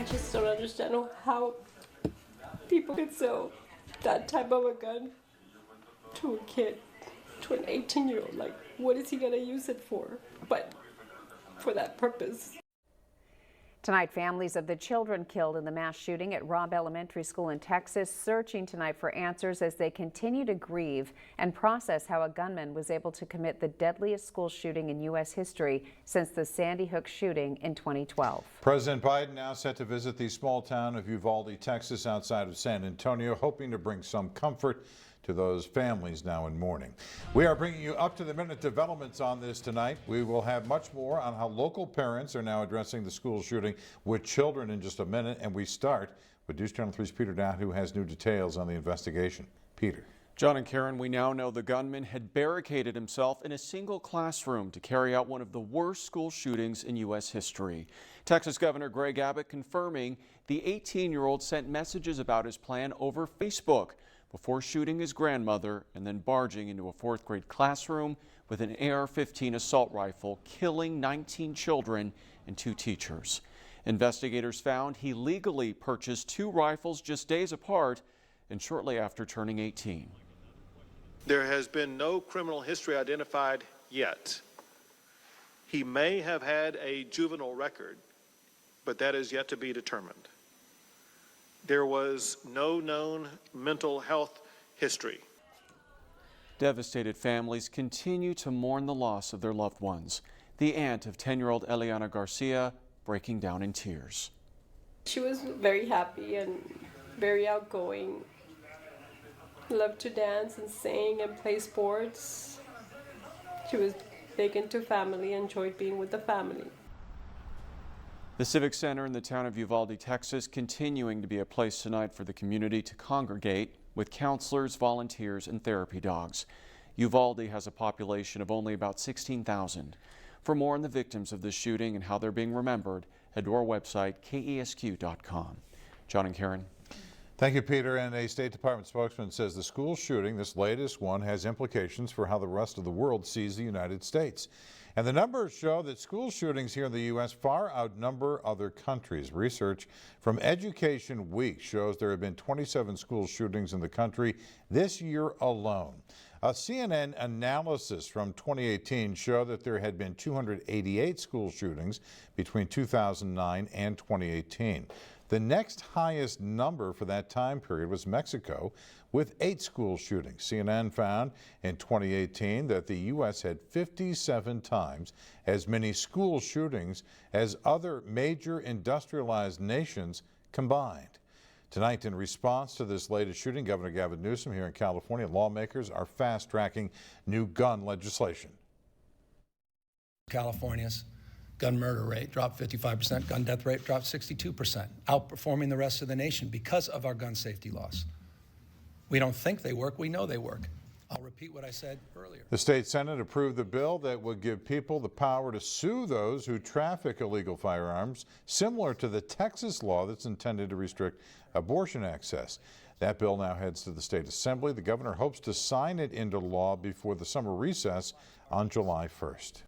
I just don't understand how people could sell that type of a gun to a kid, to an 18-year-old. Like, what is he gonna use it for? But for that purpose. Tonight, families of the children killed in the mass shooting at Robb Elementary School in Texas searching tonight for answers as they continue to grieve and process how a gunman was able to commit the deadliest school shooting in U.S. history since the Sandy Hook shooting in 2012. President Biden now set to visit the small town of Uvalde, Texas, outside of San Antonio, hoping to bring some comfort to those families now in mourning. We are bringing you up-to-the-minute developments on this tonight. We will have much more on how local parents are now addressing the school shooting with children in just a minute, and we start with News Channel 3's Peter Dowd, who has new details on the investigation. Peter. John and Karen, we now know the gunman had barricaded himself in a single classroom to carry out one of the worst school shootings in U.S. history. Texas Governor Greg Abbott confirming the 18-year-old sent messages about his plan over Facebook before shooting his grandmother and then barging into a fourth-grade classroom with an AR-15 assault rifle, killing 19 children and 2 teachers. Investigators found he legally purchased 2 rifles just days apart and shortly after turning 18. There has been no criminal history identified yet. He may have had a juvenile record, but that is yet to be determined. There was no known mental health history. Devastated families continue to mourn the loss of their loved ones. The aunt of 10-year-old Eliana Garcia breaking down in tears. She was very happy and very outgoing. Loved to dance and sing and play sports. She was big into family, enjoyed being with the family. The Civic Center in the town of Uvalde, Texas, continuing to be a place tonight for the community to congregate with counselors, volunteers, and therapy dogs. Uvalde has a population of only about 16,000. For more on the victims of this shooting and how they're being remembered, head to our website, kesq.com. John and Karen. Thank you, Peter. And a State Department spokesman says the school shooting, this latest one, has implications for how the rest of the world sees the United States. And the numbers show that school shootings here in the U.S. far outnumber other countries. Research from Education Week shows there have been 27 school shootings in the country this year alone. A CNN analysis from 2018 showed that there had been 288 school shootings between 2009 and 2018. The next highest number for that time period was Mexico, with 8 school shootings. CNN found in 2018 that the U.S. had 57 times as many school shootings as other major industrialized nations combined. Tonight, in response to this latest shooting, Governor Gavin Newsom here in California, lawmakers are fast-tracking new gun legislation. California's gun murder rate dropped 55%, gun death rate dropped 62%, outperforming the rest of the nation because of our gun safety laws. We don't think they work, we know they work. I'll repeat what I said earlier. The state Senate approved the bill that would give people the power to sue those who traffic illegal firearms, similar to the Texas law that's intended to restrict abortion access. That bill now heads to the state assembly. The governor hopes to sign it into law before the summer recess on July 1st.